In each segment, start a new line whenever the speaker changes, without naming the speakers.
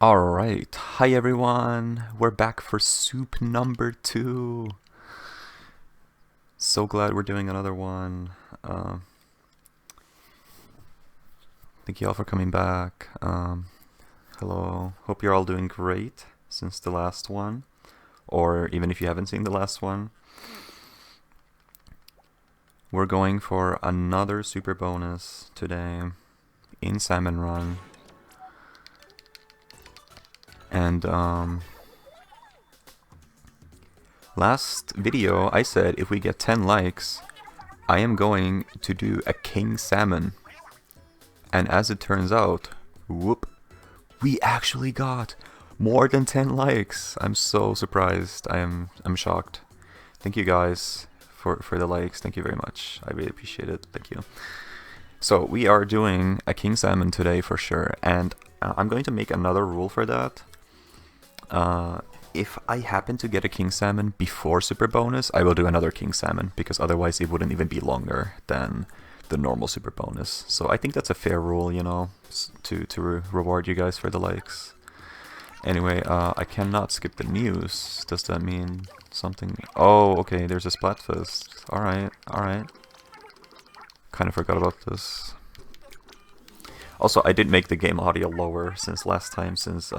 Alright, hi everyone, we're back for soup number 2. So glad we're doing another one. Thank you all for coming back. Hello, hope you're all doing great since the last one, or even if you haven't seen the last one. We're going for another super bonus today in Salmon Run. And last video I said if we get 10 likes, I am going to do a king salmon. And as it turns out, whoop, we actually got more than 10 likes. I'm so surprised. I'm shocked. Thank you guys for the likes. Thank you very much. I really appreciate it. Thank you. So we are doing a king salmon today for sure, and I'm going to make another rule for that. If I happen to get a king salmon before super bonus, I will do another king salmon, because otherwise it wouldn't even be longer than the normal super bonus. So I think that's a fair rule, you know, to reward you guys for the likes. Anyway, I cannot skip the news. Does that mean something? Oh, okay, there's a Splatfest. Alright, alright. Kind of forgot about this. Also, I did make the game audio lower since last time, since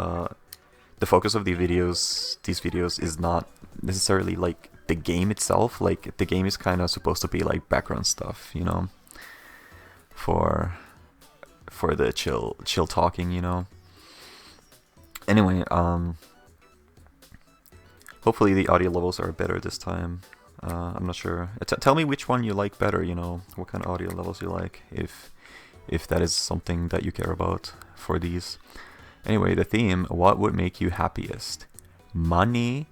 the focus of these videos is not necessarily like the game itself. Like, the game is kind of supposed to be like background stuff, you know, for the chill talking, you know. Anyway, hopefully the audio levels are better this time. I'm not sure. Tell me which one you like better, you know, what kind of audio levels you like, if that is something that you care about for these. Anyway, the theme, what would make you happiest? Money,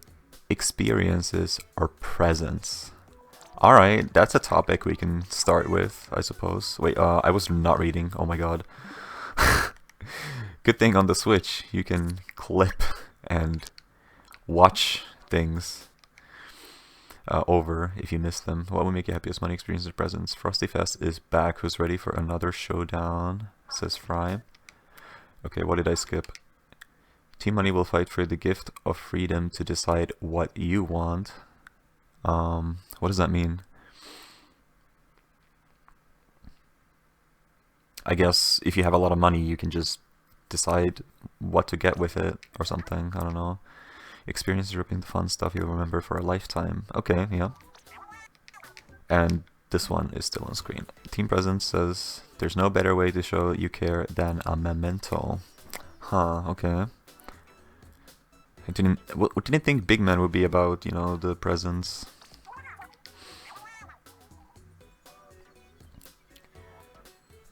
experiences, or presents? Alright, that's a topic we can start with, I suppose. Wait, I was not reading, oh my god. Good thing on the Switch, you can clip and watch things over if you miss them. What would make you happiest? Money, experiences, or presents? Frosty Fest is back. Who's ready for another showdown? Says Fry. Okay, what did I skip? Team Money will fight for the gift of freedom to decide what you want. What does that mean? I guess if you have a lot of money, you can just decide what to get with it or something. I don't know. Experiences ripping the fun stuff you'll remember for a lifetime. Okay, yeah. And this one is still on screen. Team Presence says, there's no better way to show you care than a memento. Huh, okay. I didn't think Big Man would be about, you know, the presents.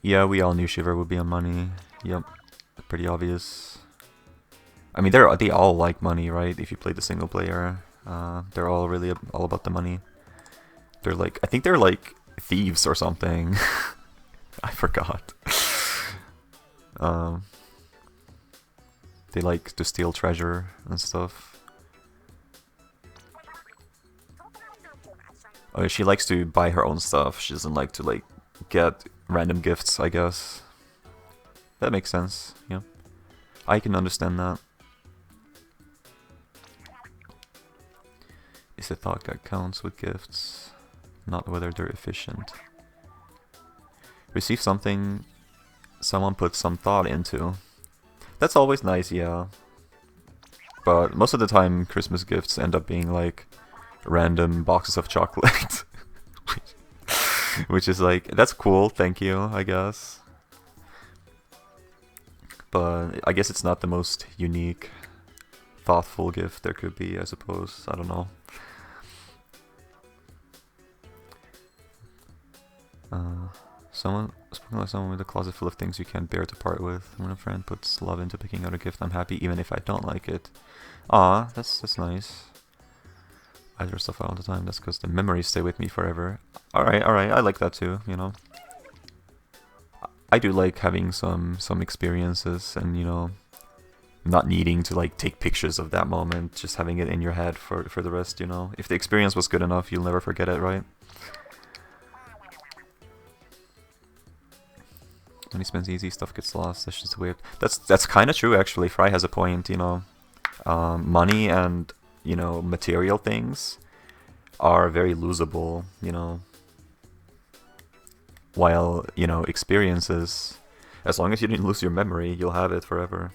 Yeah, we all knew Shiver would be on money. Yep, pretty obvious. I mean, they all like money, right? If you play the single player, they're all really all about the money. They're like, I think they're like thieves or something. I forgot. They like to steal treasure and stuff. Oh, she likes to buy her own stuff. She doesn't like to like get random gifts, I guess. That makes sense, yeah. I can understand that. It's the thought that counts with gifts, not whether they're efficient. Receive something someone put some thought into. That's always nice, yeah. But most of the time, Christmas gifts end up being like random boxes of chocolate. Which is like, that's cool, thank you, I guess. But I guess it's not the most unique, thoughtful gift there could be, I suppose. I don't know. Speaking like someone with a closet full of things you can't bear to part with. When a friend puts love into picking out a gift, I'm happy even if I don't like it. Ah, that's nice. I throw stuff out all the time. That's because the memories stay with me forever. Alright, I like that too, you know. I do like having some experiences and, you know, not needing to like take pictures of that moment, just having it in your head for the rest, you know. If the experience was good enough, you'll never forget it, right? When he spends easy, stuff gets lost. That's just weird. That's kind of true, actually. Fry has a point, you know. Money and, you know, material things are very losable, you know. While, you know, experiences, as long as you didn't lose your memory, you'll have it forever.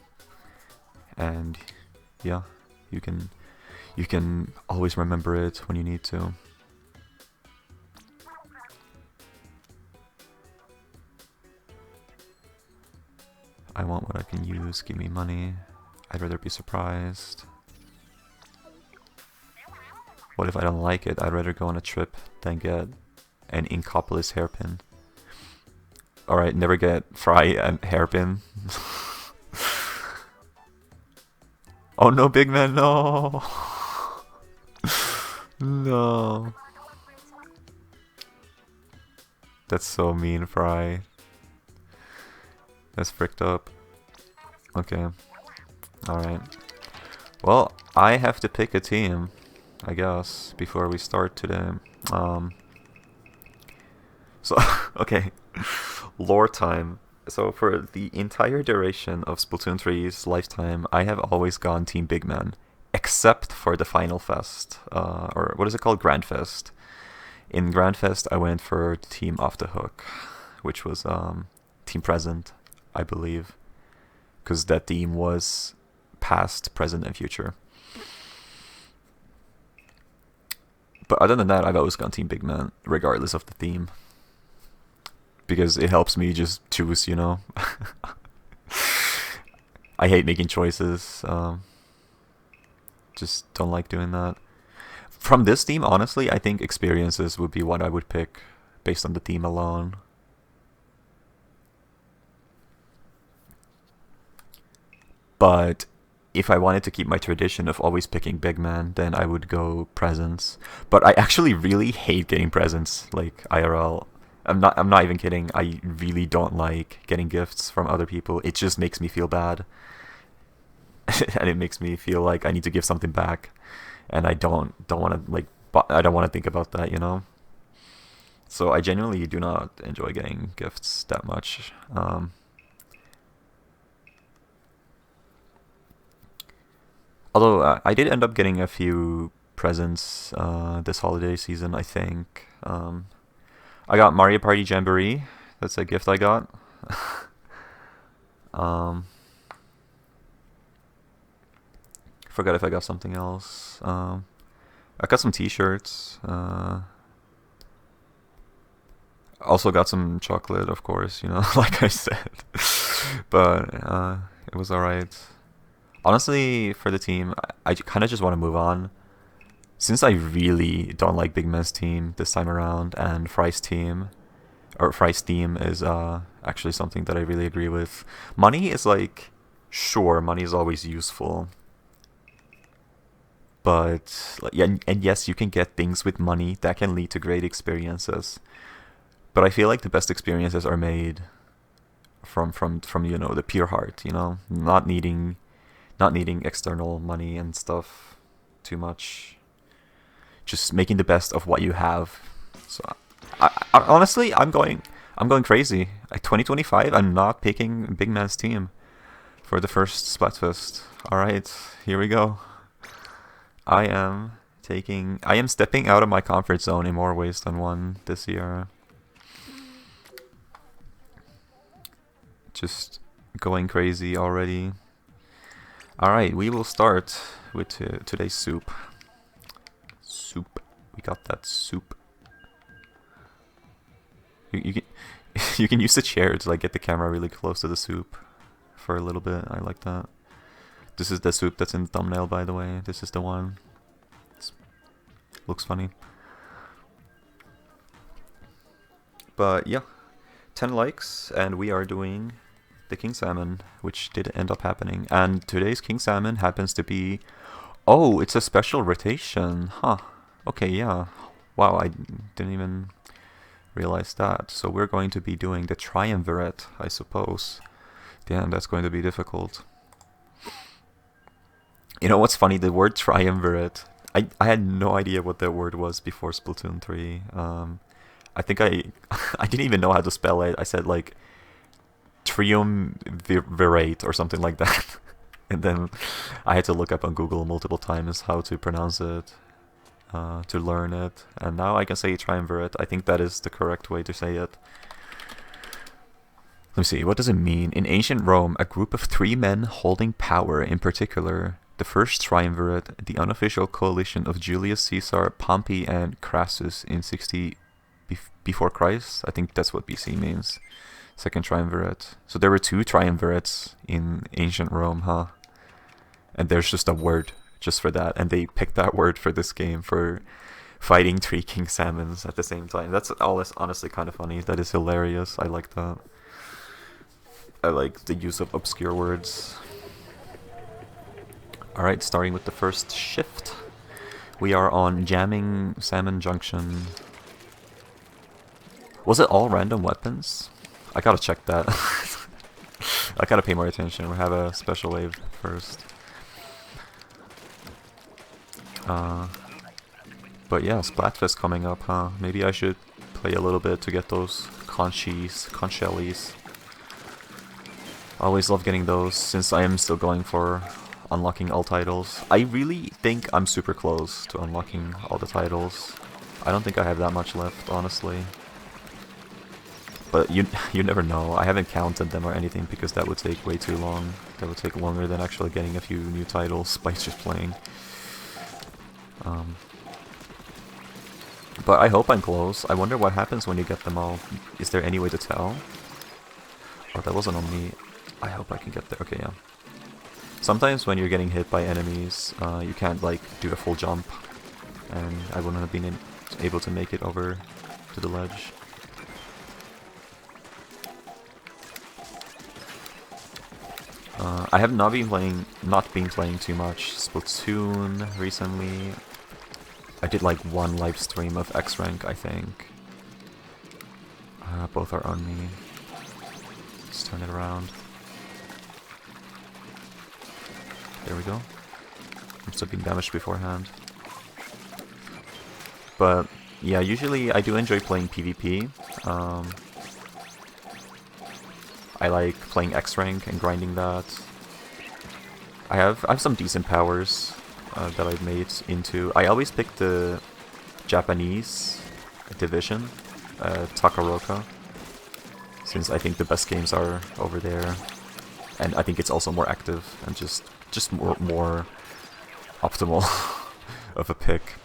And, yeah, you can always remember it when you need to. I want what I can use, give me money. I'd rather be surprised. What if I don't like it? I'd rather go on a trip than get an Inkopolis hairpin. Alright, never get Fry a hairpin. Oh no, big man, no! No. That's so mean, Fry. That's fricked up. Okay. Alright. Well, I have to pick a team, I guess, before we start today. So, okay. Lore time. So for the entire duration of Splatoon 3's lifetime, I have always gone Team Big Man. Except for the Final Fest. Or what is it called? Grand Fest. In Grand Fest, I went for Team Off the Hook. Which was Team Present, I believe. Because that team was past, present, and future. But other than that, I've always gone Team Big Man, regardless of the theme. Because it helps me just choose, you know. I hate making choices. Just don't like doing that. From this theme, honestly, I think experiences would be what I would pick based on the theme alone. But if I wanted to keep my tradition of always picking Big Man, then I would go presents. But I actually really hate getting presents, like IRL. I'm not even kidding. I really don't like getting gifts from other people. It just makes me feel bad. And it makes me feel like I need to give something back. And I don't want to like I don't want to think about that, you know. So I genuinely do not enjoy getting gifts that much. Although I did end up getting a few presents this holiday season, I think. I got Mario Party Jamboree. That's a gift I got. Forgot if I got something else. I got some t-shirts. Also got some chocolate, of course, you know, like I said. But it was alright. Honestly, for the team, I kind of just want to move on. Since I really don't like Big Man's team this time around, and Fry's team, or Fry's theme is actually something that I really agree with. Money is like, sure, money is always useful. But, yeah, and yes, you can get things with money that can lead to great experiences. But I feel like the best experiences are made from you know, the pure heart, you know, not needing external money and stuff too much. Just making the best of what you have. So I honestly, I'm going crazy. Like 2025, I'm not picking Big Man's team for the first Splatfest. All right, here we go. I am stepping out of my comfort zone in more ways than one this year. Just going crazy already. All right, we will start with today's soup. Soup. We got that soup. You can you can use the chair to like get the camera really close to the soup for a little bit. I like that. This is the soup that's in the thumbnail, by the way. This is the one. Looks funny. But yeah, 10 likes and we are doing the King Salmon, which did end up happening. And today's King Salmon happens to be... Oh, it's a special rotation. Huh. Okay, yeah. Wow, I didn't even realize that. So we're going to be doing the triumvirate, I suppose. Damn, that's going to be difficult. You know what's funny? The word triumvirate, I had no idea what that word was before Splatoon 3. I think I didn't even know how to spell it. I said like triumvirate or something like that. And then I had to look up on Google multiple times how to pronounce it, to learn it. And now I can say triumvirate. I think that is the correct way to say it. Let me see, what does it mean? In ancient Rome, a group of 3 men holding power, in particular, the first triumvirate, the unofficial coalition of Julius Caesar, Pompey, and Crassus in 60 before Christ. I think that's what BC means. Second triumvirate. So there were 2 triumvirates in ancient Rome, huh? And there's just a word just for that. And they picked that word for this game for fighting 3 king salmons at the same time. That's honestly kind of funny. That is hilarious. I like that. I like the use of obscure words. Alright, starting with the first shift. We are on jamming Salmon Junction. Was it all random weapons? I gotta check that. I gotta pay more attention. We'll have a special wave first. But yeah, Splatfest coming up, huh? Maybe I should play a little bit to get those conchelles. I always love getting those, since I am still going for unlocking all titles. I really think I'm super close to unlocking all the titles. I don't think I have that much left, honestly. But you never know. I haven't counted them or anything because that would take way too long. That would take longer than actually getting a few new titles by just playing. But I hope I'm close. I wonder what happens when you get them all. Is there any way to tell? Oh, that wasn't on me. I hope I can get there. Okay, yeah. Sometimes when you're getting hit by enemies, you can't like do a full jump, and I wouldn't have been able to make it over to the ledge. I have not been playing too much Splatoon recently. I did like 1 live stream of X rank, I think. Both are on me. Let's turn it around. There we go. I'm still being damaged beforehand. But yeah, usually I do enjoy playing PvP. I like playing X rank and grinding that. I have some decent powers that I've made into. I always pick the Japanese division, Takaroka, since I think the best games are over there, and I think it's also more active and just more optimal of a pick.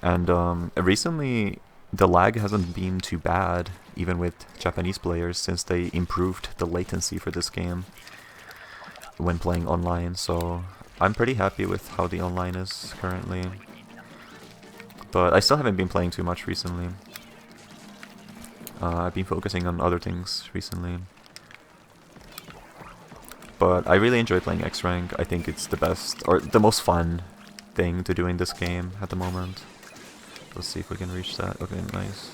And recently the lag hasn't been too bad, even with Japanese players, since they improved the latency for this game when playing online, so I'm pretty happy with how the online is currently. But I still haven't been playing too much recently. I've been focusing on other things recently. But I really enjoy playing X-Rank. I think it's the best, or the most fun thing to do in this game at the moment. Let's see if we can reach that. Okay, nice.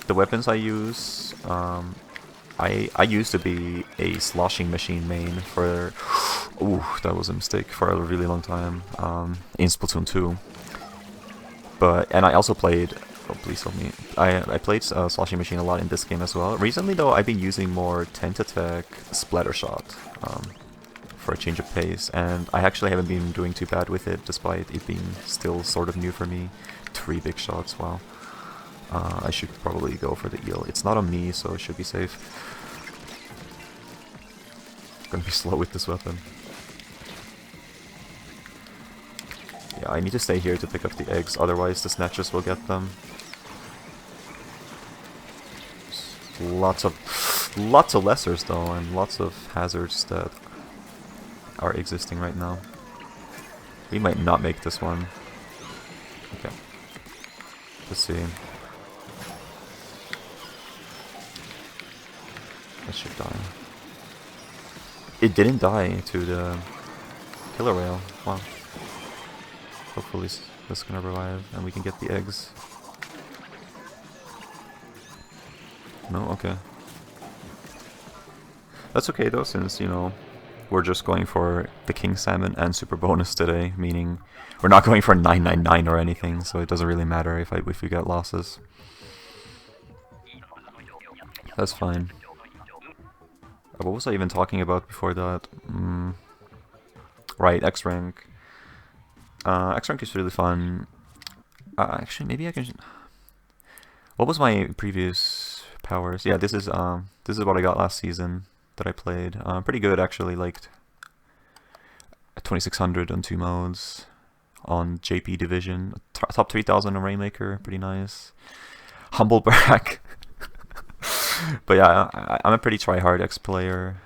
The weapons I use, I used to be a sloshing machine main for, ooh, that was a mistake, for a really long time, in Splatoon 2. And I also played, oh please help me, I played sloshing machine a lot in this game as well. Recently though, I've been using more Tentatek Splatter Shot for a change of pace, and I actually haven't been doing too bad with it, despite it being still sort of new for me. 3 big shots, wow. I should probably go for the eel. It's not on me, so it should be safe. I'm gonna be slow with this weapon. Yeah, I need to stay here to pick up the eggs, otherwise the snatchers will get them. Lots of lessers though, and lots of hazards that are existing right now. We might not make this one. Okay. Let's see. That should die. It didn't die to the killer whale. Wow. Hopefully this is gonna revive and we can get the eggs. No? Okay. That's okay though, since, you know, we're just going for the king salmon and Superbonus today, meaning we're not going for 999 or anything, so it doesn't really matter if we get losses. that's fine. What was I even talking about before that? Right, X rank. X rank is really fun. Actually, maybe I can. What was my previous powers? Yeah, this is what I got last season that I played. Pretty good actually. Like 2600 on 2 modes on JP Division. Top 3000 on Rainmaker. Pretty nice. Humble brag. But yeah, I'm a pretty try-hard X player.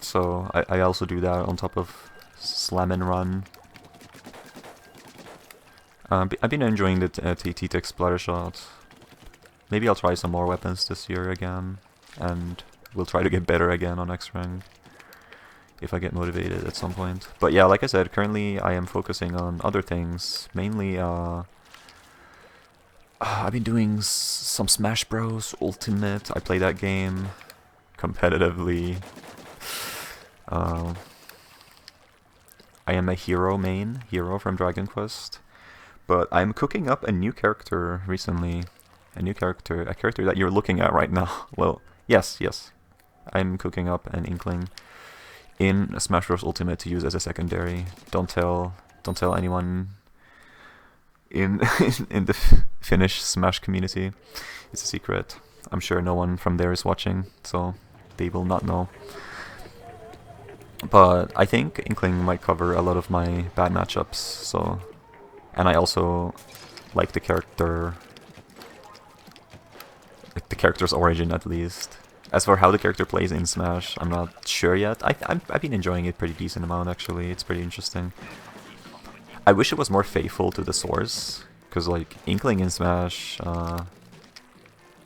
So I also do that on top of Slam and Run. I've been enjoying the TT-Tech Splatter Shot. Maybe I'll try some more weapons this year again, and we'll try to get better again on X rank if I get motivated at some point. But yeah, like I said, currently I am focusing on other things. Mainly, I've been doing some Smash Bros. Ultimate. I play that game competitively. I am a hero from Dragon Quest. But I'm cooking up a new character recently. A character that you're looking at right now. Well, yes. I'm cooking up an Inkling in Smash Bros. Ultimate to use as a secondary. Don't tell anyone in the Finnish Smash community. It's a secret. I'm sure no one from there is watching, so they will not know. But I think Inkling might cover a lot of my bad matchups, so... And I also like the character... Like the character's origin, at least. As for how the character plays in Smash, I'm not sure yet. I've been enjoying it pretty decent amount, actually. It's pretty interesting. I wish it was more faithful to the source, because like Inkling in Smash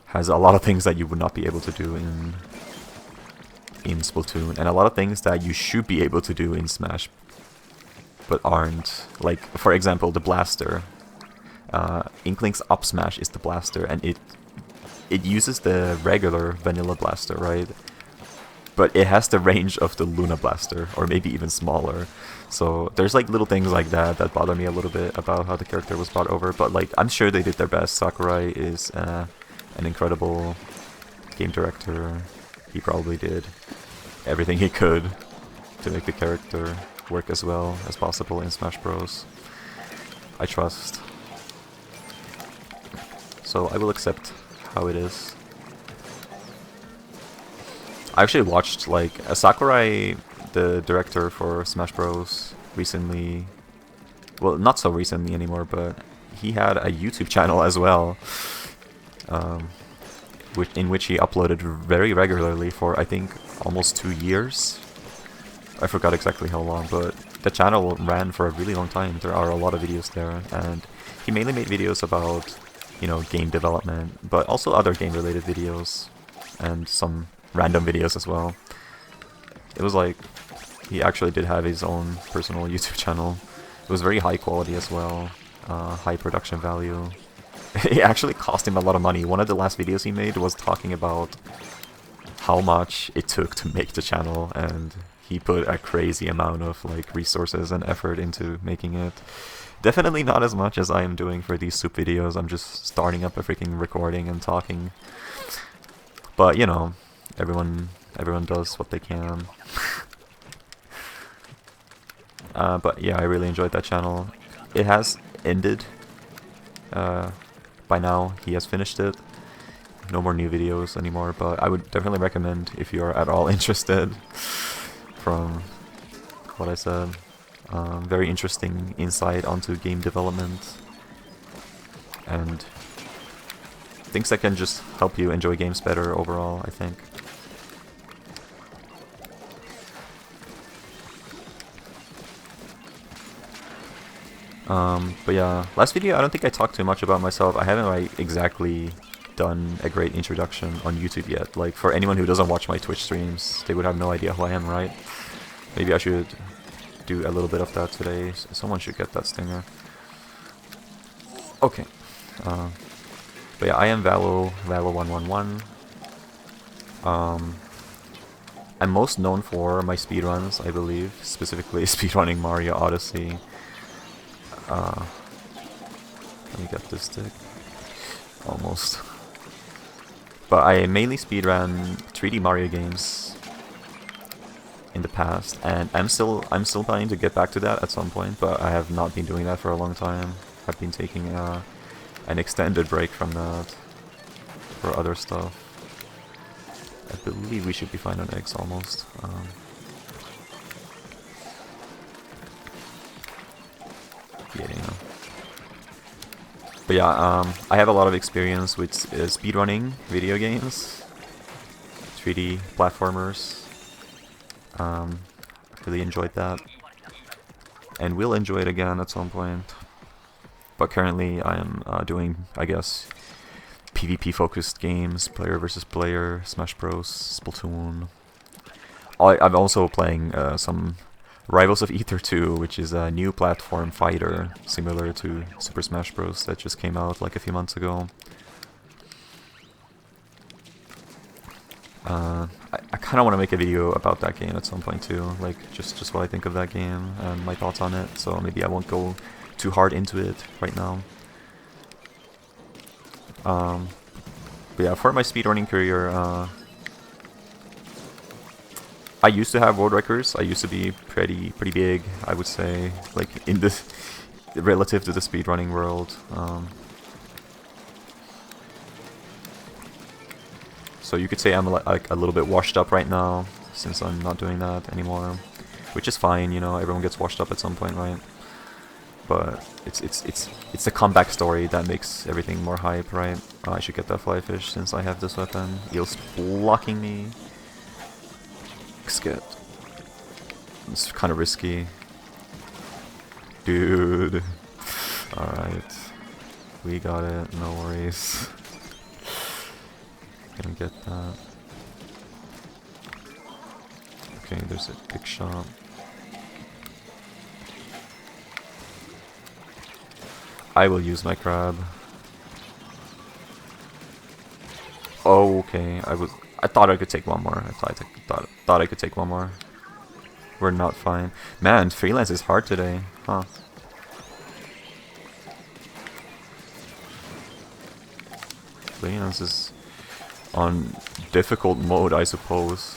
has a lot of things that you would not be able to do in Splatoon, and a lot of things that you should be able to do in Smash, but aren't. Like, for example, the blaster. Inkling's up smash is the blaster, and it uses the regular vanilla blaster, right? But it has the range of the Luna blaster, or maybe even smaller. So there's like little things like that bother me a little bit about how the character was brought over. But like, I'm sure they did their best. Sakurai is an incredible game director. He probably did everything he could to make the character work as well as possible in Smash Bros. I trust. So I will accept how it is. I actually watched like Sakurai, the director for Smash Bros. Recently. Well, not so recently anymore, but he had a YouTube channel as well, in which he uploaded very regularly for I think almost 2 years. I forgot exactly how long, but the channel ran for a really long time. There are a lot of videos there, and he mainly made videos about, you know, game development, but also other game-related videos, and some random videos as well. It was like, he actually did have his own personal YouTube channel. It was very high quality as well, high production value. It actually cost him a lot of money. One of the last videos he made was talking about how much it took to make the channel, and he put a crazy amount of like resources and effort into making it. Definitely not as much as I am doing for these soup videos. I'm just starting up a freaking recording and talking. But you know, everyone does what they can. But yeah, I really enjoyed that channel. It has ended. By now, he has finished it. No more new videos anymore, but I would definitely recommend if you're at all interested. From what I said, very interesting insight onto game development and things that can just help you enjoy games better overall, I think. But yeah, last video I don't think I talked too much about myself. I haven't like exactly done a great introduction on YouTube yet. Like, for anyone who doesn't watch my Twitch streams, they would have no idea who I am, right? Maybe I should do a little bit of that today. Someone should get that stinger. Okay. But yeah, I am Valo111. I'm most known for my speedruns, I believe. Specifically speedrunning Mario Odyssey. Let me get this stick. almost. But I mainly speedran 3D Mario games in the past, and I'm still planning to get back to that at some point, but I have not been doing that for a long time. I've been taking an extended break from that for other stuff. I believe we should be fine on eggs almost. Yeah. But yeah, I have a lot of experience with speedrunning video games, 3D platformers. Really enjoyed that, and will enjoy it again at some point. But currently, I am doing, I guess, PvP focused games, player versus player, Smash Bros, Splatoon. I'm also playing some Rivals of Ether 2, which is a new platform fighter similar to Super Smash Bros. That just came out like a few months ago. I kind of want to make a video about that game at some point too, like just what I think of that game and my thoughts on it, so maybe I won't go too hard into it right now. But yeah, for my speedrunning career, I used to have world records. I used to be pretty big, I would say, like in this relative to the speedrunning world. So you could say I'm like a little bit washed up right now, since I'm not doing that anymore, which is fine. You know, everyone gets washed up at some point, right? But it's the comeback story that makes everything more hype, right? I should get that fly fish since I have this weapon. Eel's blocking me. Skip. It's kind of risky. Dude. Alright. We got it, no worries. Gonna get that. Okay, there's a big shot. I will use my crab. Oh, okay. I thought I could take one more. I thought I could take one more. We're not fine. Man, Freelance is hard today, huh? Freelance is on difficult mode, I suppose.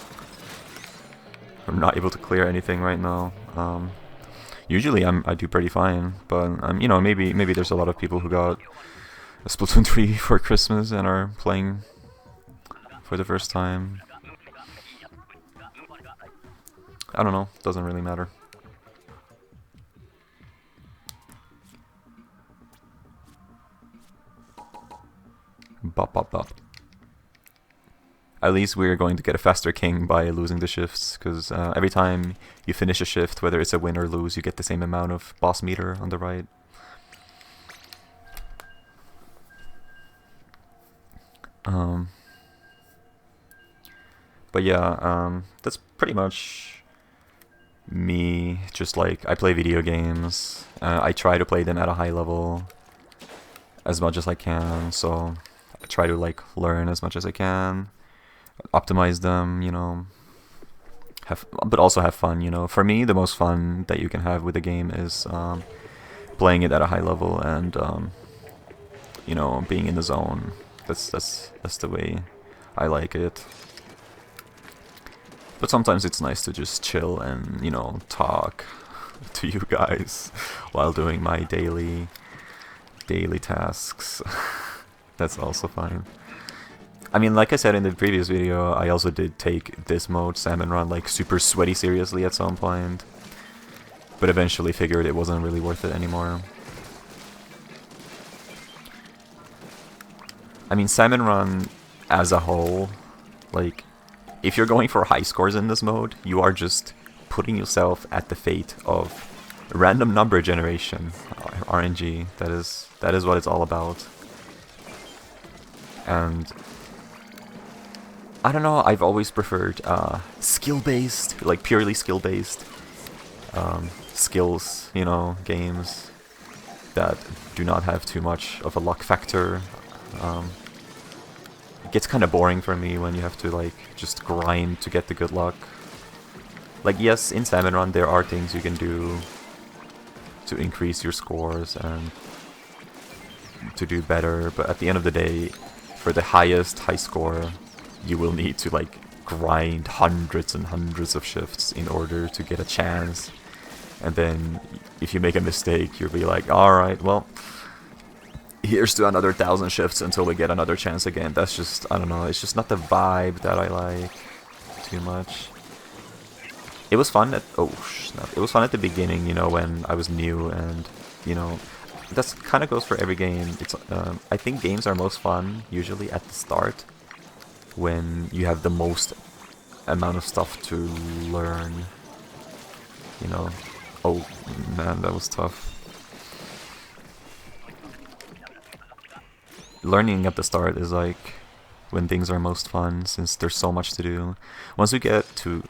I'm not able to clear anything right now. Usually I do pretty fine, but you know, maybe there's a lot of people who got a Splatoon 3 for Christmas and are playing for the first time. I don't know, doesn't really matter. Bop bop bop. At least we're going to get a faster king by losing the shifts, because every time you finish a shift, whether it's a win or lose, you get the same amount of boss meter on the right. But yeah, that's pretty much me. Just like, I play video games. I try to play them at a high level as much as I can, so I try to like learn as much as I can. Optimize them, you know, but also have fun, you know. For me, the most fun that you can have with a game is playing it at a high level and you know, being in the zone. That's the way I like it. But sometimes it's nice to just chill and, you know, talk to you guys while doing my daily tasks. That's also fine. I mean, like I said in the previous video, I also did take this mode, Salmon Run, like super sweaty seriously at some point. But eventually figured it wasn't really worth it anymore. I mean, Salmon Run as a whole, like, if you're going for high scores in this mode, you are just putting yourself at the fate of random number generation, RNG. That is what it's all about. And I don't know, I've always preferred skill-based, like purely skill-based skills, you know, games that do not have too much of a luck factor. It gets kind of boring for me when you have to like just grind to get the good luck. Like, yes, in Salmon Run there are things you can do to increase your scores and to do better, but at the end of the day, for the highest high score, you will need to like grind hundreds and hundreds of shifts in order to get a chance. And then if you make a mistake, you'll be like, alright, well, here's to another 1,000 shifts until we get another chance again. That's just, I don't know, it's just not the vibe that I like too much. It was fun at, oh snap, it was fun at the beginning, you know, when I was new, and, you know, that's kind of goes for every game. It's, I think games are most fun usually at the start, when you have the most amount of stuff to learn, you know. Oh man, that was tough. Learning at the start is like when things are most fun, since there's so much to do. Once you get to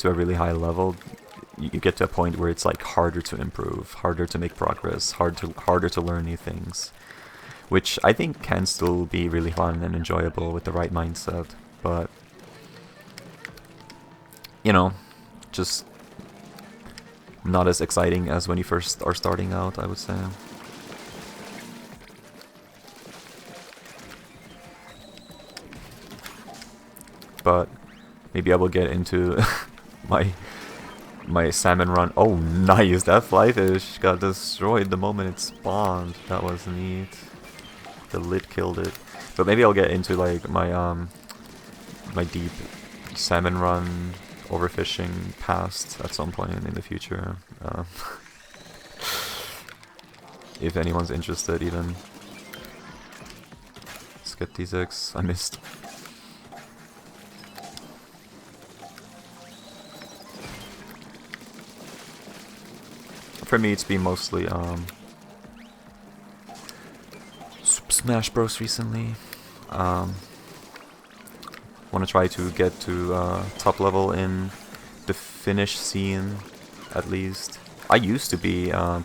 a really high level, you get to a point where it's like harder to improve, harder to make progress, harder to learn new things, which I think can still be really fun and enjoyable with the right mindset, but you know, just not as exciting as when you first are starting out, I would say. But maybe I will get into my salmon run. Oh, nice! That fly fish got destroyed the moment it spawned. That was neat. The lid killed it. But maybe I'll get into like my my deep salmon run, overfishing past at some point in the future. If anyone's interested, even. Let's get these eggs. I missed. For me, it's been mostly Smash Bros. Recently. Want to try to get to top level in the Finnish scene, at least. I used to be I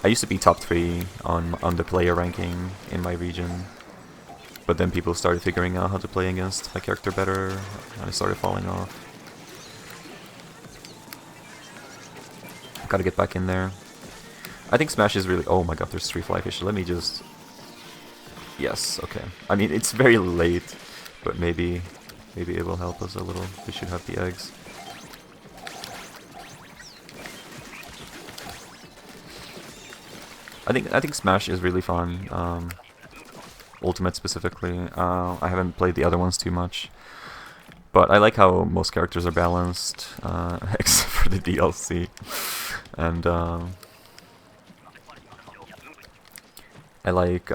used to be top 3 on the player ranking in my region, but then people started figuring out how to play against my character better, and I started falling off. Gotta get back in there. I think Smash is really... Oh my god, there's 3 flyfish. Let me just... Yes, okay. I mean, it's very late, but maybe it will help us a little. We should have the eggs. I think Smash is really fun. Ultimate specifically. I haven't played the other ones too much, but I like how most characters are balanced, except for the DLC. And I like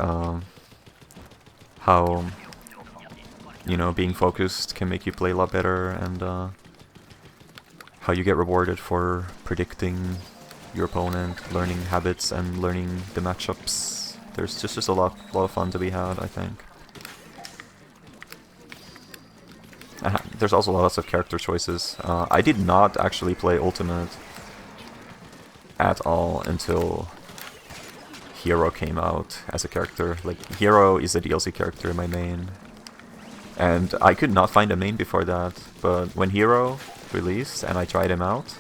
how, you know, being focused can make you play a lot better, and how you get rewarded for predicting your opponent, learning habits and learning the matchups. There's just a lot of fun to be had, I think. There's also lots of character choices. I did not actually play Ultimate at all until Hero came out as a character. Like, Hero is a DLC character in my main, and I could not find a main before that, but when Hero released and I tried him out,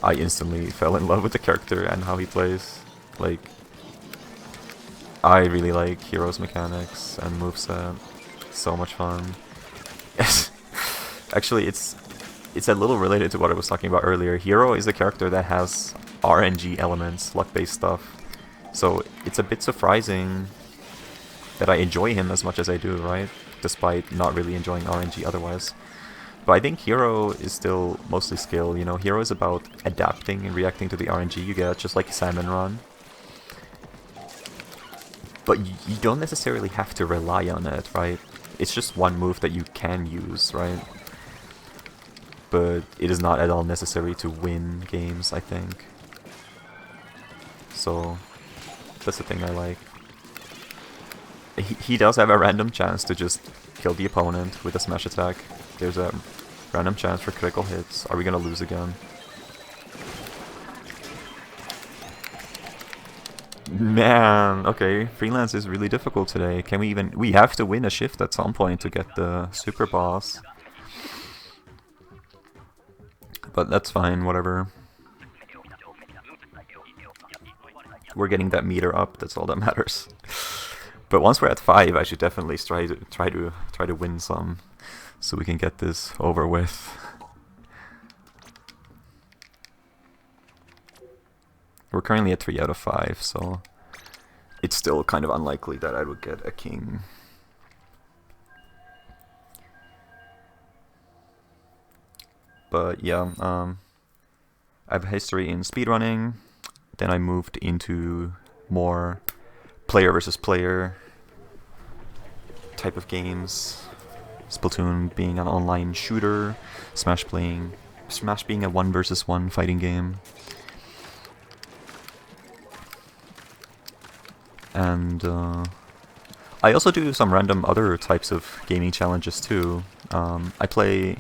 I instantly fell in love with the character and how he plays. Like, I really like Hero's mechanics and moveset. So much fun. Actually, it's a little related to what I was talking about earlier. Hero is a character that has RNG elements, luck-based stuff. So it's a bit surprising that I enjoy him as much as I do, right? Despite not really enjoying RNG otherwise. But I think Hero is still mostly skill, you know. Hero is about adapting and reacting to the RNG you get, just like Salmon Run. But you don't necessarily have to rely on it, right? It's just one move that you can use, right? But it is not at all necessary to win games, I think. So that's the thing I like. He does have a random chance to just kill the opponent with a smash attack. There's a random chance for critical hits. Are we gonna lose again? Man, okay, Freelance is really difficult today. Can we even... We have to win a shift at some point to get the super boss. But that's fine, whatever. We're getting that meter up, that's all that matters. But once we're at 5, I should definitely try to win some, so we can get this over with. We're currently at 3 out of 5, so it's still kind of unlikely that I would get a king. But yeah, I have a history in speedrunning. Then I moved into more player versus player type of games. Splatoon being an online shooter, Smash being a 1 versus 1 fighting game. And I also do some random other types of gaming challenges too. I play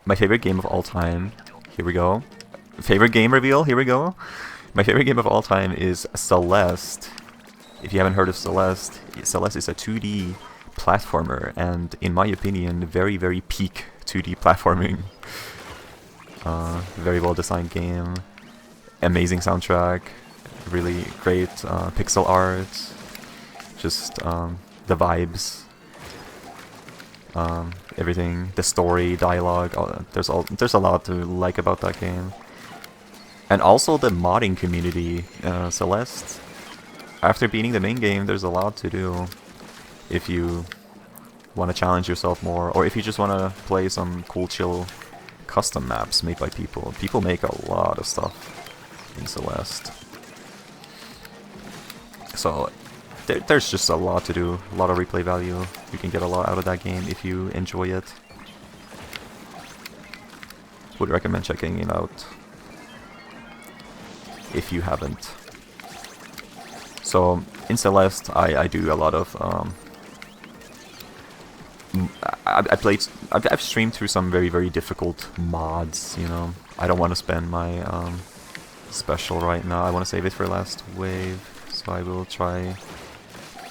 my favorite game of all time. Here we go. Favorite game reveal. Here we go. My favorite game of all time is Celeste. If you haven't heard of Celeste, Celeste is a 2D platformer, and in my opinion, very, very peak 2D platforming. Very well designed game. Amazing soundtrack. Really great pixel art. Just the vibes. Everything, the story, dialogue, there's a lot to like about that game. And also the modding community. Celeste, after beating the main game, there's a lot to do if you want to challenge yourself more, or if you just want to play some cool chill custom maps made by people. People make a lot of stuff in Celeste. So there's just a lot to do, a lot of replay value. You can get a lot out of that game if you enjoy it. Would recommend checking it out if you haven't. So in Celeste, I do a lot of I've streamed through some very, very difficult mods. You know, I don't want to spend my special right now. I want to save it for last wave, so I will try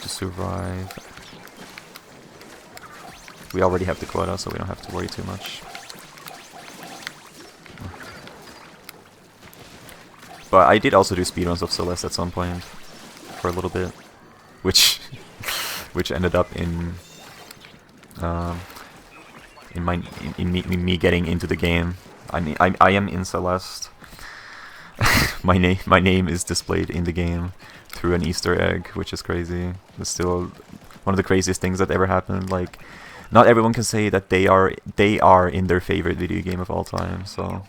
to survive. We already have the quota, so we don't have to worry too much. But I did also do speedruns of Celeste at some point for a little bit, which ended up in me getting into the game. I mean, I am in Celeste. my name is displayed in the game through an Easter egg, which is crazy. It's still one of the craziest things that ever happened. Like, not everyone can say that they are in their favorite video game of all time. So,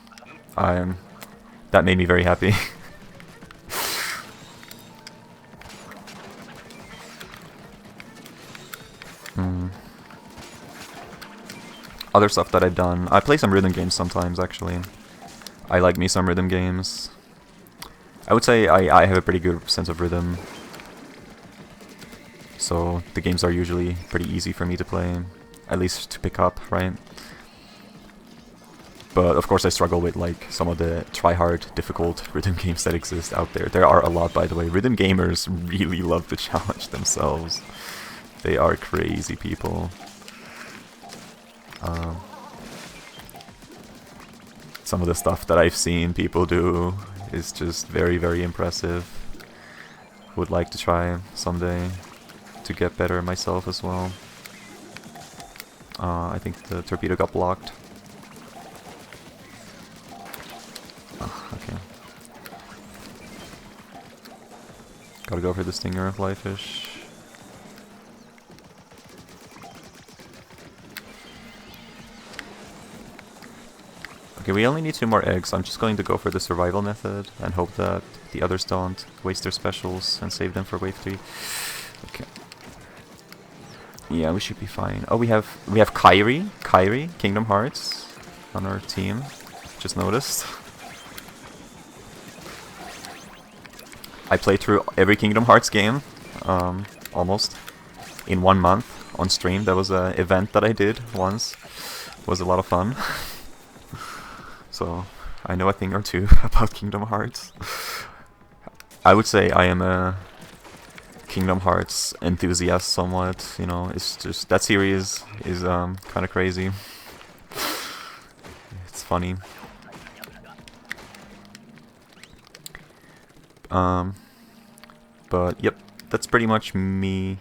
that made me very happy. Other stuff that I've done, I play some rhythm games sometimes. Actually, I like me some rhythm games. I would say I have a pretty good sense of rhythm, so the games are usually pretty easy for me to play, at least to pick up, right? But of course I struggle with like some of the try-hard, difficult rhythm games that exist out there. There are a lot, by the way. Rhythm gamers really love to challenge themselves. They are crazy people. Some of the stuff that I've seen people do is just very, very impressive. Would like to try someday to get better myself as well. I think the torpedo got blocked. Oh, okay. Gotta go for the stinger, fly fish. Okay, we only need 2 more eggs. I'm just going to go for the survival method and hope that the others don't waste their specials and save them for wave 3. Okay. Yeah, we should be fine. Oh, we have Kairi, Kingdom Hearts on our team. Just noticed. I played through every Kingdom Hearts game, almost, in 1 month on stream. That was an event that I did once. It was a lot of fun. So, I know a thing or two about Kingdom Hearts. I would say I am a Kingdom Hearts enthusiast somewhat, you know. It's just, that series is kind of crazy. It's funny. But, yep, that's pretty much me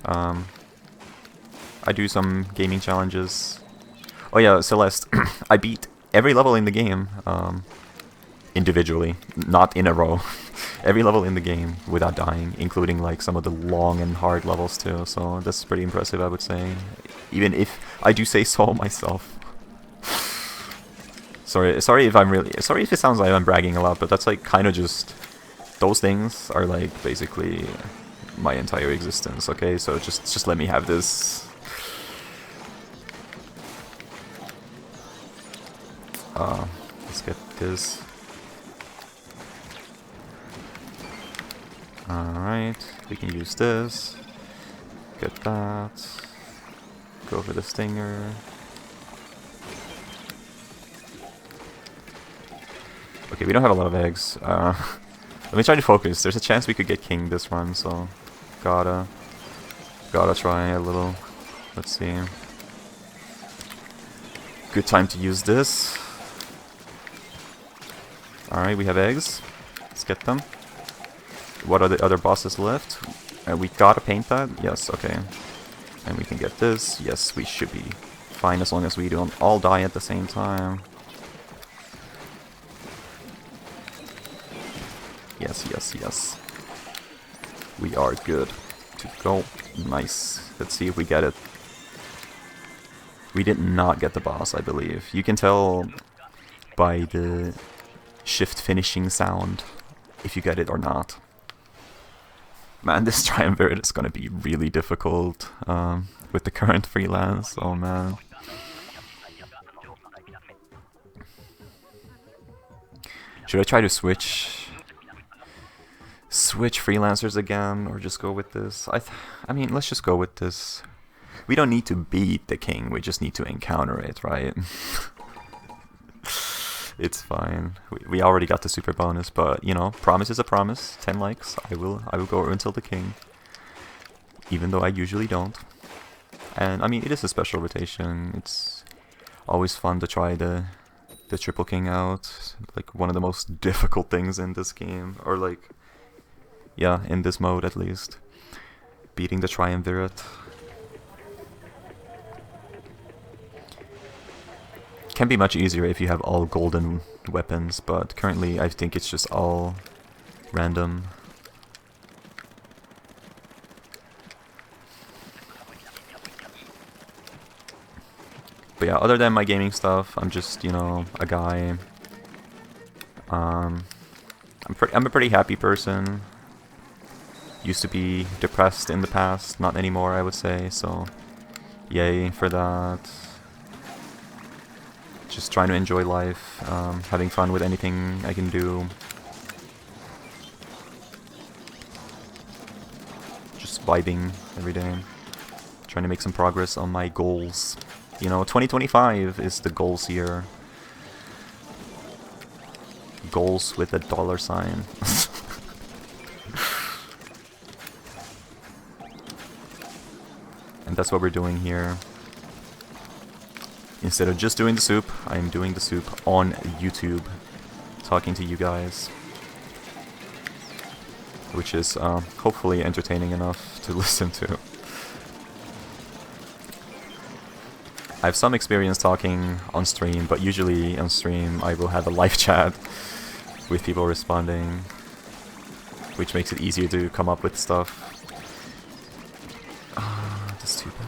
I do some gaming challenges. Oh yeah, Celeste, I beat every level in the game, individually, not in a row. Every level in the game without dying, including like some of the long and hard levels too, so that's pretty impressive, I would say. Even if I do say so myself. Sorry if it sounds like I'm bragging a lot, but that's like kind of just, those things are like basically my entire existence, okay? So just let me have this. Let's get this. Alright, we can use this. Get that. Go for the stinger. Okay, we don't have a lot of eggs. Let me try to focus. There's a chance we could get king this run, so gotta try a little. Let's see. Good time to use this. Alright, we have eggs. Let's get them. What are the other bosses left? We gotta paint that? Yes, okay. And we can get this. Yes, we should be fine as long as we don't all die at the same time. Yes, yes, yes. We are good to go. Nice. Let's see if we get it. We did not get the boss, I believe. You can tell by the shift finishing sound if you get it or not. Man, this triumvirate is gonna be really difficult with the current freelance. Oh man. Should I try to switch freelancers again, or just go with this? I mean, let's just go with this. We don't need to beat the king, we just need to encounter it, right? It's fine. We already got the super bonus, but you know, promise is a promise. 10 likes. I will go until the king, even though I usually don't. And I mean, it is a special rotation. It's always fun to try the triple king out. Like one of the most difficult things in this game, or like, yeah, in this mode at least. Beating the triumvirate. Can be much easier if you have all golden weapons, but currently I think it's just all random. But yeah, other than my gaming stuff, I'm just, you know, a guy. I'm a pretty happy person. Used to be depressed in the past, not anymore, I would say, so yay for that. Just trying to enjoy life, having fun with anything I can do. Just vibing every day. Trying to make some progress on my goals. You know, 2025 is the goals year. Goals with a $sign. And that's what we're doing here. Instead of just doing the soup, I'm doing the soup on YouTube, talking to you guys, which is hopefully entertaining enough to listen to. I have some experience talking on stream, but usually on stream I will have a live chat with people responding, which makes it easier to come up with stuff. That's too bad.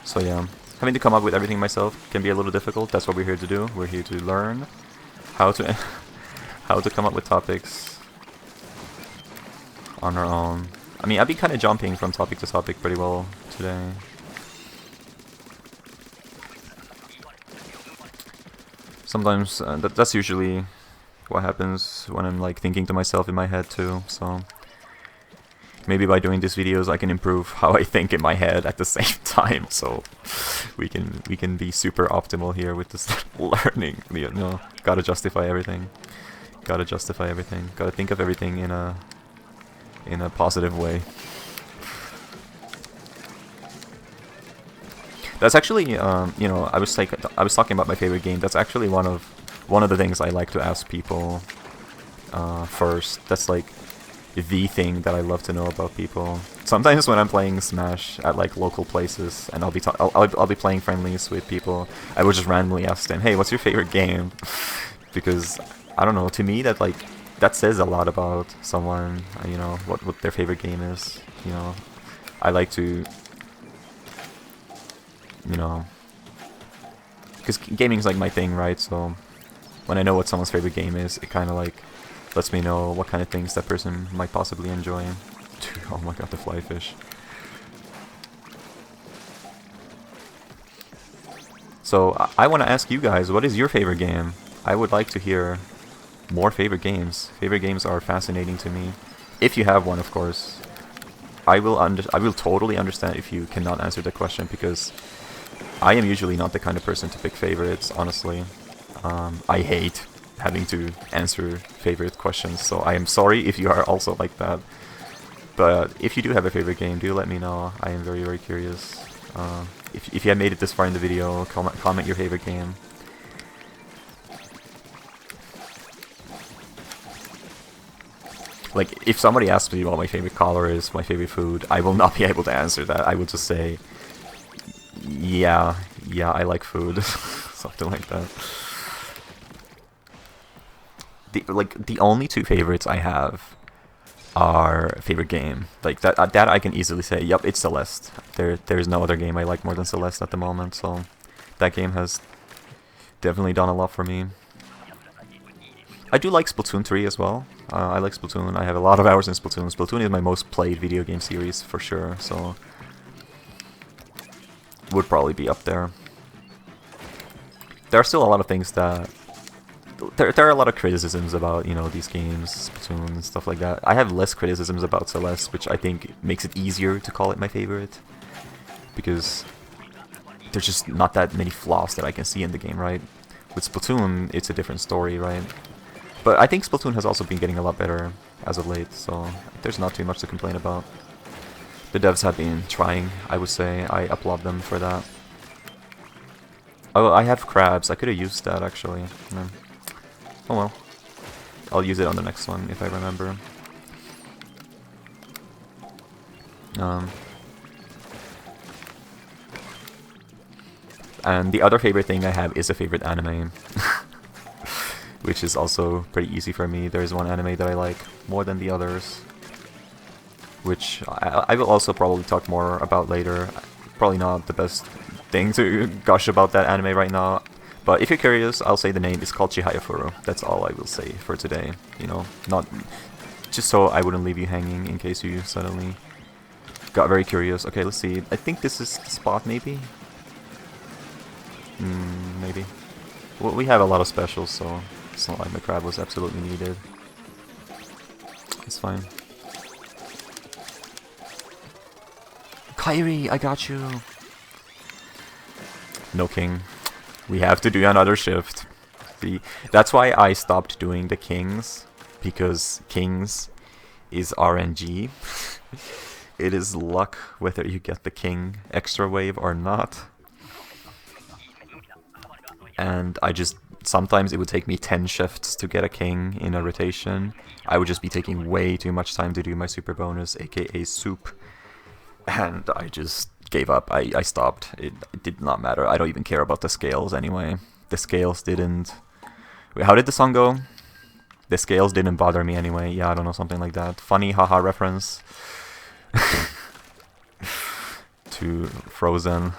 So yeah, having to come up with everything myself can be a little difficult. That's what we're here to do. We're here to learn how to how to come up with topics on our own. I mean, I've been kind of jumping from topic to topic pretty well today. Sometimes that's usually what happens when I'm like thinking to myself in my head too. So maybe by doing these videos I can improve how I think in my head at the same time, so we can be super optimal here with this learning. You know, gotta justify everything. Gotta justify everything. Gotta think of everything in a positive way. That's actually, you know, I was talking about my favorite game. That's actually one of the things I like to ask people first. That's like the thing that I love to know about people. Sometimes when I'm playing Smash at like local places, and I'll be playing friendlies with people, I will just randomly ask them, "Hey, what's your favorite game?" Because I don't know. To me, that says a lot about someone. You know what their favorite game is. You know, I like to, you know, because gaming is like my thing, right? So when I know what someone's favorite game is, it kind of like lets me know what kind of things that person might possibly enjoy. Dude, oh my god, the flyfish. So I want to ask you guys, what is your favorite game? I would like to hear more favorite games. Favorite games are fascinating to me. If you have one, of course. I will totally understand if you cannot answer the question, because I am usually not the kind of person to pick favorites, honestly. I hate having to answer favorite questions, so I am sorry if you are also like that. But if you do have a favorite game, do let me know. I am very, very curious. If you have made it this far in the video, comment your favorite game. Like, if somebody asks me what my favorite color is, my favorite food, I will not be able to answer that. I will just say, yeah, I like food. Something like that. The only two favorites I have are favorite game. Like, that I can easily say, yep, it's Celeste. There's no other game I like more than Celeste at the moment, so that game has definitely done a lot for me. I do like Splatoon 3 as well. I like Splatoon. I have a lot of hours in Splatoon. Splatoon is my most played video game series for sure, so would probably be up there. There are still a lot of things that there are a lot of criticisms about, you know, these games, Splatoon and stuff like that. I have less criticisms about Celeste, which I think makes it easier to call it my favorite, because there's just not that many flaws that I can see in the game, right? With Splatoon, it's a different story, right? But I think Splatoon has also been getting a lot better as of late, so there's not too much to complain about. The devs have been trying, I would say. I applaud them for that. Oh, I have crabs. I could have used that, actually. Oh well. I'll use it on the next one, if I remember. And the other favorite thing I have is a favorite anime. Which is also pretty easy for me. There's one anime that I like more than the others, which I will also probably talk more about later. Probably not the best thing to gush about that anime right now, but if you're curious, I'll say the name is called Chihayafuru. That's all I will say for today. You know, not just so I wouldn't leave you hanging in case you suddenly got very curious. Okay, let's see. I think this is the spot, maybe? Maybe. Well, we have a lot of specials, so it's not like the crab was absolutely needed. It's fine. Kyrie, I got you! No king. We have to do another shift. See, that's why I stopped doing the kings, because kings is RNG. It is luck whether you get the king xtrawave or not. And I just, sometimes it would take me 10 shifts to get a king in a rotation. I would just be taking way too much time to do my super bonus, aka soup. And I just gave up. I stopped. It did not matter. I don't even care about the scales anyway. The scales didn't... Wait, how did the song go? The scales didn't bother me anyway. Yeah, I don't know, something like that. Funny haha reference to Frozen.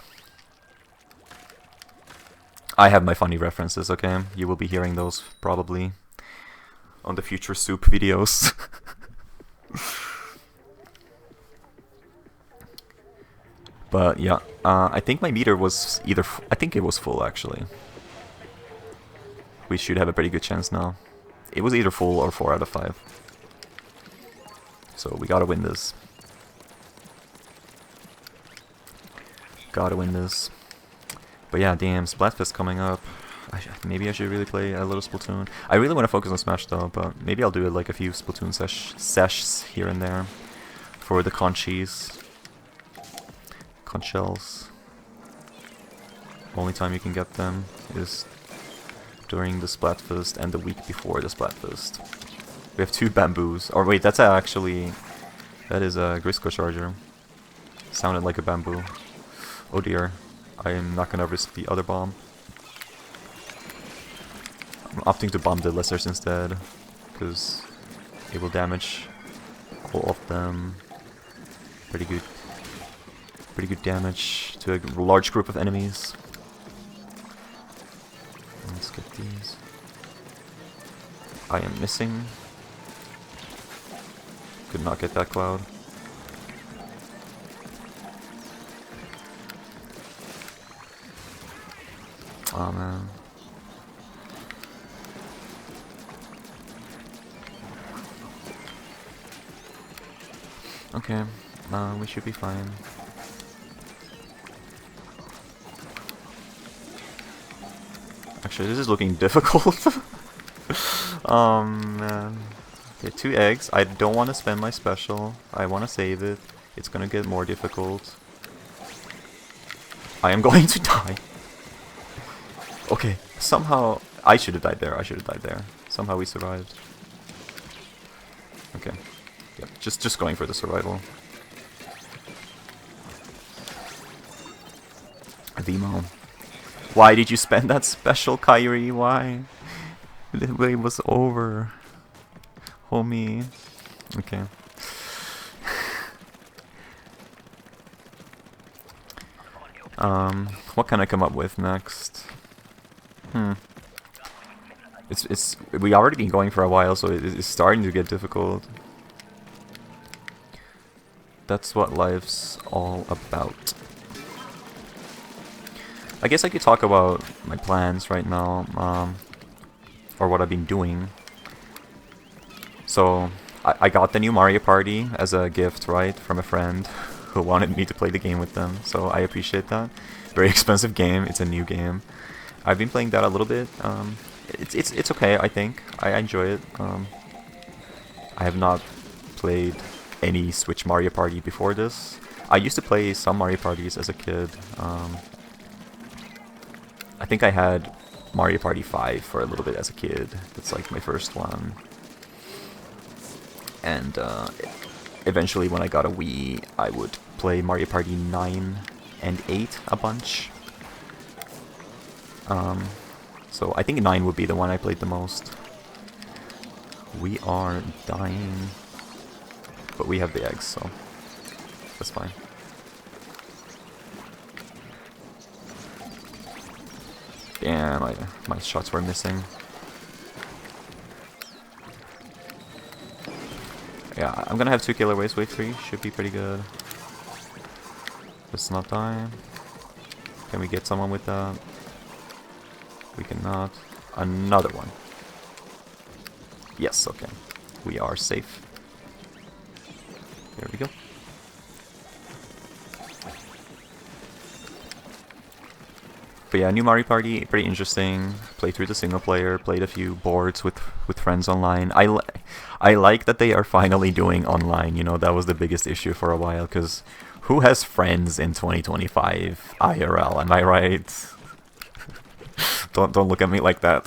I have my funny references, okay? You will be hearing those probably on the future soup videos. But yeah, I think my meter was either... I think it was full, actually. We should have a pretty good chance now. It was either full or 4 out of 5. So we gotta win this. Gotta win this. But yeah, damn, Splatfest coming up. Maybe I should really play a little Splatoon. I really want to focus on Smash though, but maybe I'll do like a few Splatoon sessions here and there for the conchies. Conchels. Only time you can get them is during the Splatfest and the week before the Splatfest. We have 2 bamboos. Or wait, that's actually... That is a Grisco charger. Sounded like a bamboo. Oh dear. I am not gonna risk the other bomb. I'm opting to bomb the lessers instead, because it will damage all of them. Pretty good damage to a large group of enemies. Let's get these. I am missing. Could not get that cloud. Oh man. Okay, we should be fine. Actually, this is looking difficult. Man. Okay, 2 eggs. I don't want to spend my special. I want to save it. It's gonna get more difficult. I am going to die. Okay, somehow... I should have died there. I should have died there. Somehow we survived. Okay. Yep, just going for the survival. Vimo. Why did you spend that special, Kyrie? Why? The wave was over. Homie. Okay. What can I come up with next? We already been going for a while, so it's starting to get difficult. That's what life's all about. I guess I could talk about my plans right now, or what I've been doing. So, I got the new Mario Party as a gift, right, from a friend who wanted me to play the game with them, so I appreciate that. Very expensive game, it's a new game. I've been playing that a little bit. It's okay, I think. I enjoy it. I have not played any Switch Mario Party before this. I used to play some Mario Parties as a kid. I think I had Mario Party 5 for a little bit as a kid. That's like my first one. And eventually when I got a Wii, I would play Mario Party 9 and 8 a bunch. So I think 9 would be the one I played the most. We are dying. But we have the eggs, so that's fine. Damn, my shots were missing. Yeah, I'm gonna have 2 killer waves, wave 3. Should be pretty good. Let's not die. Can we get someone with that? We cannot. Another one. Yes, okay. We are safe. There we go. But yeah, new Mario Party, pretty interesting. Played through the single player, played a few boards with friends online. I like that they are finally doing online, you know, that was the biggest issue for a while, because who has friends in 2025 IRL, am I right? Don't look at me like that.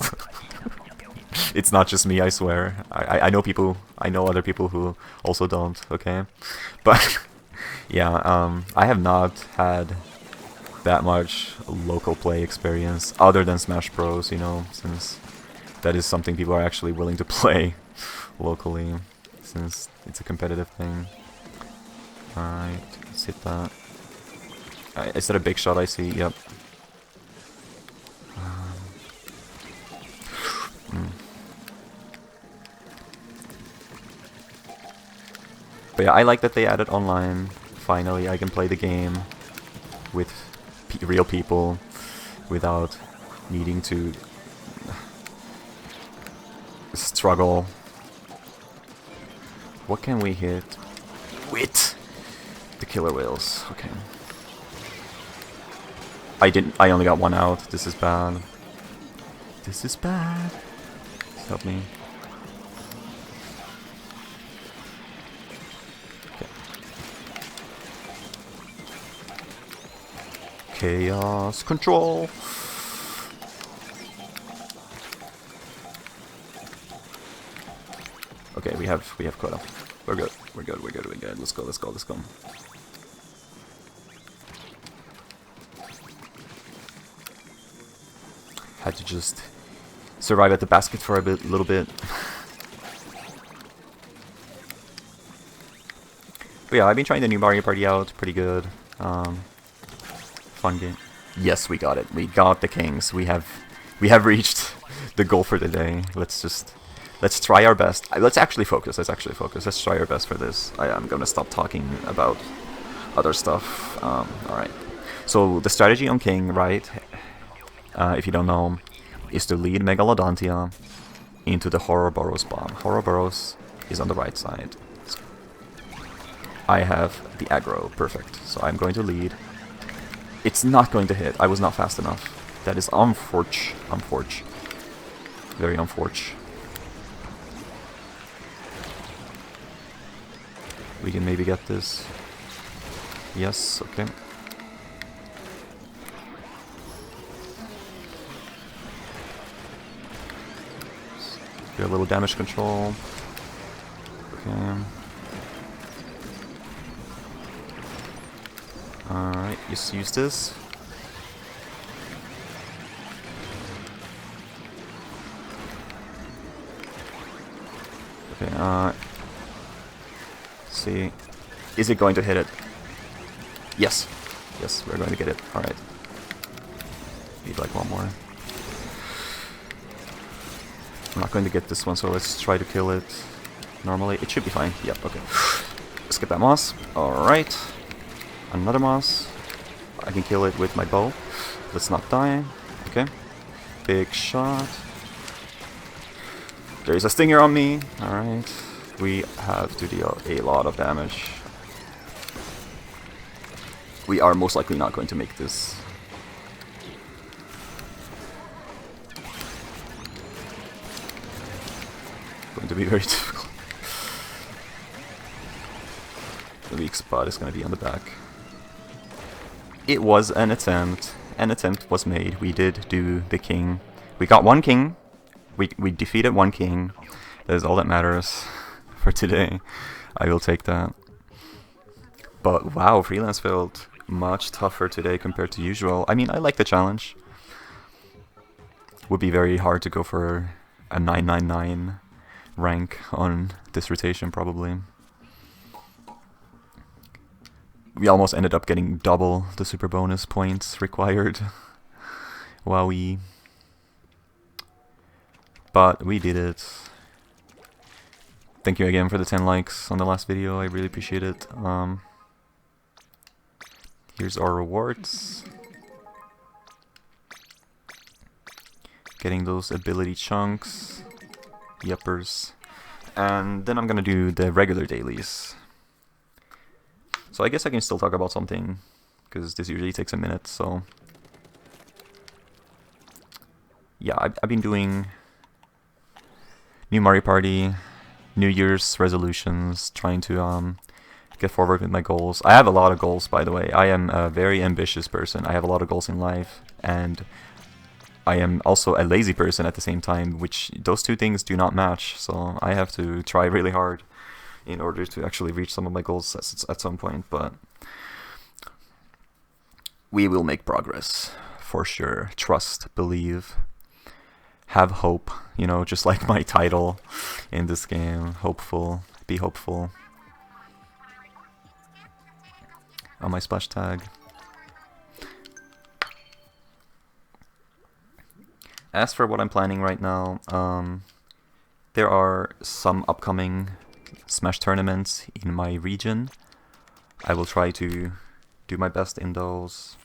It's not just me, I swear. I know people, I know other people who also don't, okay? But, yeah, I have not had that much local play experience, other than Smash Bros, you know, since that is something people are actually willing to play locally, since it's a competitive thing. Alright, let's hit that. Is that a big shot I see? Yep. But yeah, I like that they added online. Finally, I can play the game with real people without needing to struggle. What can we hit? With the killer whales. Okay. I only got 1 out. This is bad. This is bad. Please help me. Chaos control. Okay, we have quota. We're good. We're good. We're good. We're good. Let's go. Let's go. Let's go. Had to just survive at the basket for a little bit. But yeah, I've been trying the new Mario Party out. Pretty good. Fun game. Yes, we got it. We got the kings. We have reached the goal for the day. Let's try our best. Let's actually focus. Let's try our best for this. I'm gonna stop talking about other stuff. Alright. So the strategy on king, right, if you don't know, is to lead Megalodontia into the Ouroboros bomb. Ouroboros is on the right side. I have the aggro. Perfect. So I'm going to lead. It's not going to hit. I was not fast enough. That is unfortunate. Very unfortunate. We can maybe get this. Yes, okay. Get a little damage control. Okay. Alright, just use this. Okay, see. Is it going to hit it? Yes. Yes, we're going to get it. Alright. Need like one more. I'm not going to get this one, so let's try to kill it. Normally, it should be fine. Yep, okay. Let's get that moss. Alright. Another moss. I can kill it with my bow. Let's not die. Okay. Big shot. There's a stinger on me. Alright. We have to deal a lot of damage. We are most likely not going to make this. Going to be very difficult. The weak spot is going to be on the back. It was an attempt. An attempt was made. We did do the king. We got one king. We defeated one king. That is all that matters for today. I will take that. But wow, Freelance felt much tougher today compared to usual. I mean, I like the challenge. Would be very hard to go for a 999 rank on this rotation, probably. We almost ended up getting double the super bonus points required. Wowee. But we did it. Thank you again for the 10 likes on the last video. I really appreciate it. Here's our rewards. Getting those ability chunks. Yuppers. And then I'm gonna do the regular dailies. So I guess I can still talk about something, because this usually takes a minute, so... Yeah, I've been doing new Mario Party, New Year's resolutions, trying to get forward with my goals. I have a lot of goals, by the way. I am a very ambitious person. I have a lot of goals in life, and I am also a lazy person at the same time, which those two things do not match, so I have to try really hard in order to actually reach some of my goals at some point, but we will make progress, for sure. Trust, believe, have hope, you know, just like my title in this game. Hopeful, be hopeful. On my splash tag. As for what I'm planning right now, there are some upcoming Smash tournaments in my region. I will try to do my best in those.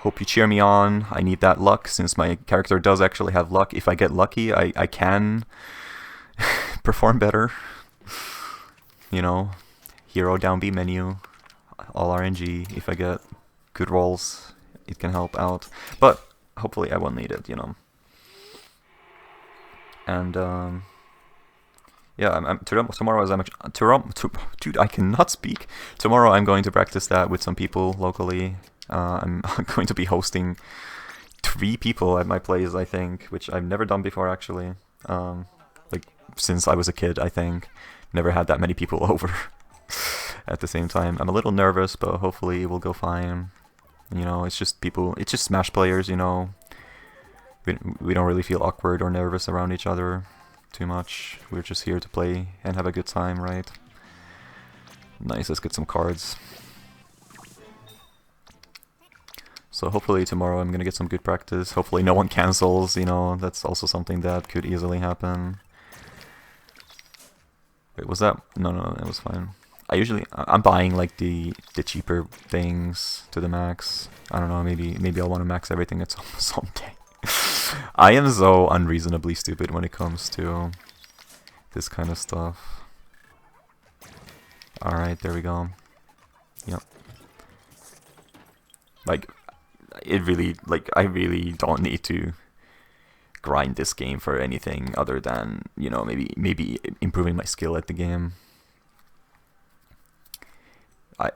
Hope you cheer me on. I need that luck, since my character does actually have luck. If I get lucky, I can perform better. You know, hero down B menu, all RNG. If I get good rolls, it can help out. But hopefully I won't need it, you know. And yeah, tomorrow dude, I cannot speak. Tomorrow I'm going to practice that with some people locally. I'm going to be hosting 3 people at my place, I think, which I've never done before, actually. Like, since I was a kid, I think. Never had that many people over at the same time. I'm a little nervous, but hopefully it will go fine. You know, it's just people, it's just Smash players, you know. We don't really feel awkward or nervous around each other too much. We're just here to play and have a good time, right? Nice, let's get some cards. So hopefully tomorrow I'm gonna get some good practice. Hopefully no one cancels, you know, that's also something that could easily happen. Wait, was that? No, it was fine. I'm buying like the cheaper things to the max. I don't know, maybe I'll want to max everything at someday. I am so unreasonably stupid when it comes to this kind of stuff. Alright, there we go. Yep. Like, I really don't need to grind this game for anything other than, you know, maybe improving my skill at the game.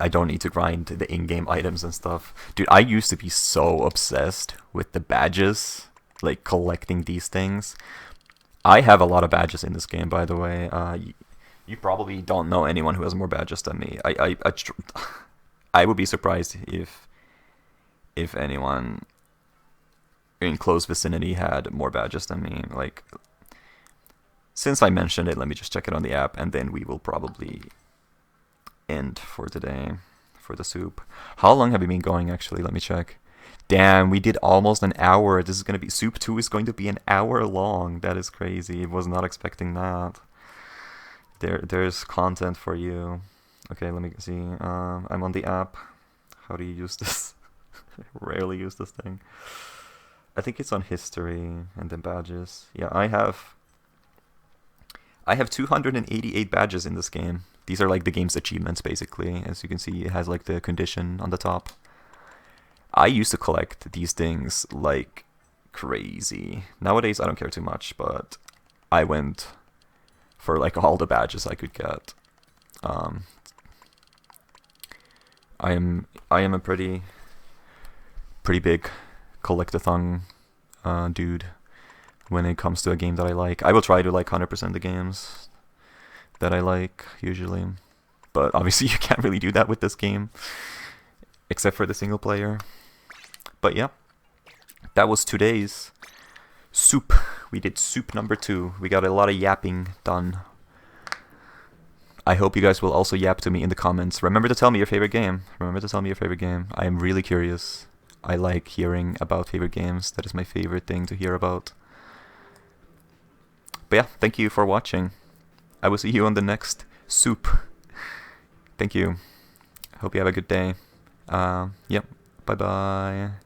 I don't need to grind the in-game items and stuff. Dude, I used to be so obsessed with the badges, like collecting these things. I have a lot of badges in this game, by the way. You probably don't know anyone who has more badges than me. I would be surprised if anyone in close vicinity had more badges than me. Like, since I mentioned it, let me just check it on the app, and then we will probably end for today for the soup. How long have we been going, actually? Let me check. Damn, we did almost an hour. This is going to be... Soup 2 is going to be an hour long. That is crazy. I was not expecting that. There's content for you. Okay, let me see. I'm on the app. How do you use this? I rarely use this thing. I think it's on history and then badges. Yeah, I have 288 badges in this game. These are like the game's achievements, basically. As you can see, it has like the condition on the top. I used to collect these things like crazy. Nowadays, I don't care too much, but I went for like all the badges I could get. I am a pretty big collectathon dude when it comes to a game that I like. I will try to like 100% the games that I like, usually. But obviously you can't really do that with this game, except for the single player. But yeah, that was today's soup. We did soup number 2. We got a lot of yapping done. I hope you guys will also yap to me in the comments. Remember to tell me your favorite game. I am really curious. I like hearing about favorite games. That is my favorite thing to hear about. But yeah, thank you for watching. I will see you on the next soup. Thank you. Hope you have a good day. Yep. Bye-bye.